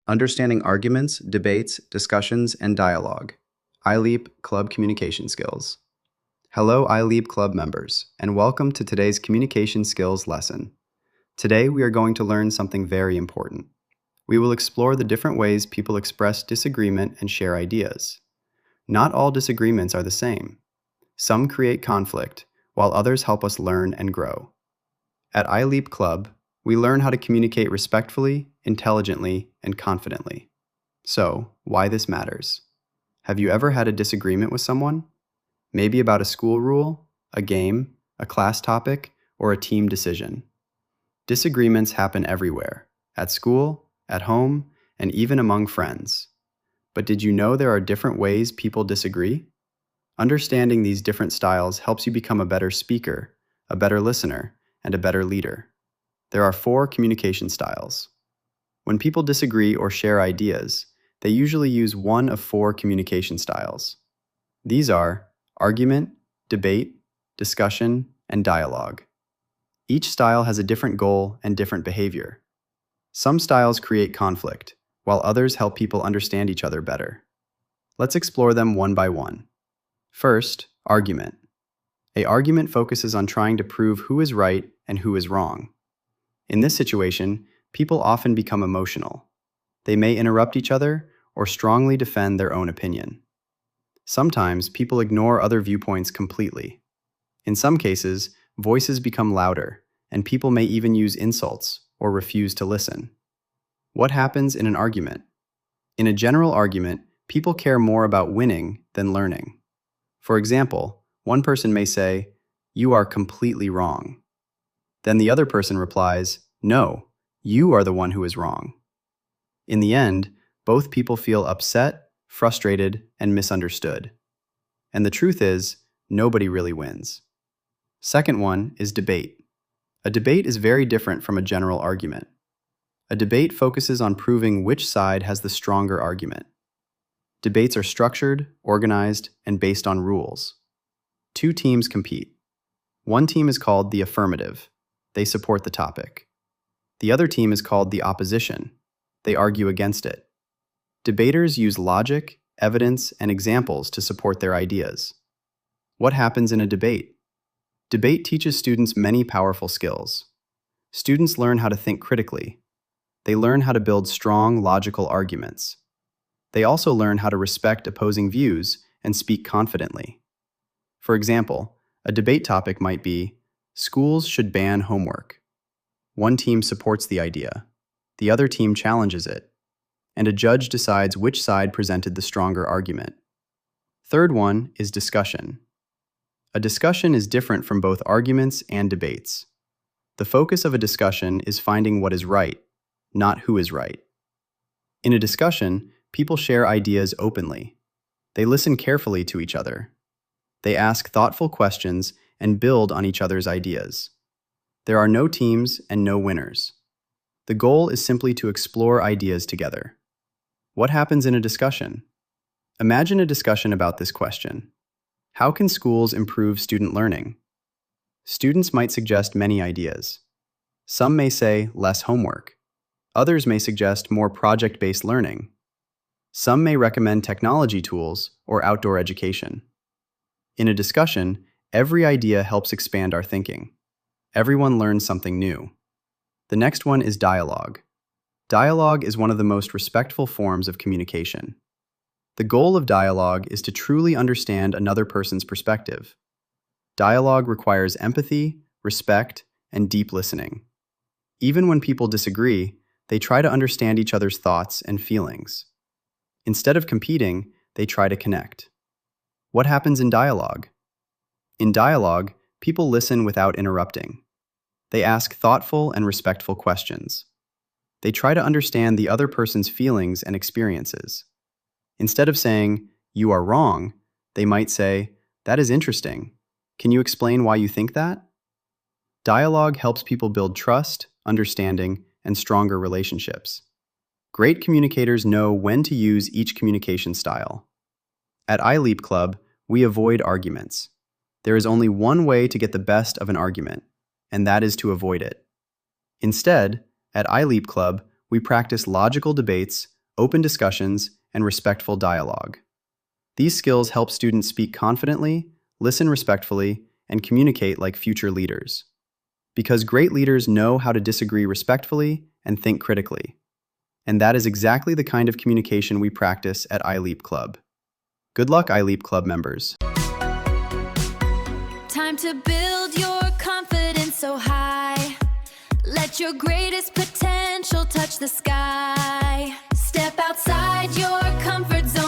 Understanding Arguments, Debates, Discussions, and Dialogue. iLEAP Club Communication Skills. Hello, iLEAP Club members, and welcome to today's Communication Skills lesson. Today, we are going to learn something very important. We will explore the different ways people express disagreement and share ideas. Not all disagreements are the same. Some create conflict, while others help us learn and grow. At iLEAP Club, we learn how to communicate respectfully, intelligently, and confidently. So, why this matters? Have you ever had a disagreement with someone? Maybe about a school rule, a game, a class topic, or a team decision. Disagreements happen everywhere, at school, at home, and even among friends. But did you know there are different ways people disagree? Understanding these different styles helps you become a better speaker, a better listener, and a better leader. There are 4 communication styles. When people disagree or share ideas, they usually use one of 4 communication styles. These are argument, debate, discussion, and dialogue. Each style has a different goal and different behavior. Some styles create conflict, while others help people understand each other better. Let's explore them one by one. First, argument. An argument focuses on trying to prove who is right and who is wrong. In this situation, people often become emotional. They may interrupt each other or strongly defend their own opinion. Sometimes people ignore other viewpoints completely. In some cases, voices become louder, and people may even use insults or refuse to listen. What happens in an argument? In a general argument, people care more about winning than learning. For example, one person may say, "You are completely wrong." Then the other person replies, "No, you are the one who is wrong." In the end, both people feel upset, frustrated, and misunderstood. And the truth is, nobody really wins. Second one is debate. A debate is very different from a general argument. A debate focuses on proving which side has the stronger argument. Debates are structured, organized, and based on rules. 2 teams compete. One team is called the affirmative. They support the topic. The other team is called the opposition. They argue against it. Debaters use logic, evidence, and examples to support their ideas. What happens in a debate? Debate teaches students many powerful skills. Students learn how to think critically. They learn how to build strong, logical arguments. They also learn how to respect opposing views and speak confidently. For example, a debate topic might be, "Schools should ban homework." One team supports the idea. The other team challenges it. And a judge decides which side presented the stronger argument. Third one is discussion. A discussion is different from both arguments and debates. The focus of a discussion is finding what is right, not who is right. In a discussion, people share ideas openly. They listen carefully to each other. They ask thoughtful questions and build on each other's ideas. There are no teams and no winners. The goal is simply to explore ideas together. What happens in a discussion? Imagine a discussion about this question. How can schools improve student learning? Students might suggest many ideas. Some may say less homework. Others may suggest more project-based learning. Some may recommend technology tools or outdoor education. In a discussion, every idea helps expand our thinking. Everyone learns something new. The next one is dialogue. Dialogue is one of the most respectful forms of communication. The goal of dialogue is to truly understand another person's perspective. Dialogue requires empathy, respect, and deep listening. Even when people disagree, they try to understand each other's thoughts and feelings. Instead of competing, they try to connect. What happens in dialogue? In dialogue, people listen without interrupting. They ask thoughtful and respectful questions. They try to understand the other person's feelings and experiences. Instead of saying, "You are wrong," they might say, "That is interesting. Can you explain why you think that?" Dialogue helps people build trust, understanding, and stronger relationships. Great communicators know when to use each communication style. At iLEAP Club, we avoid arguments. There is only one way to get the best of an argument, and that is to avoid it. Instead, at iLEAP Club, we practice logical debates, open discussions, and respectful dialogue. These skills help students speak confidently, listen respectfully, and communicate like future leaders. Because great leaders know how to disagree respectfully and think critically. And that is exactly the kind of communication we practice at iLEAP Club. Good luck, iLEAP Club members. Time to build your confidence so high. Let your greatest potential touch the sky. Step outside your comfort zone.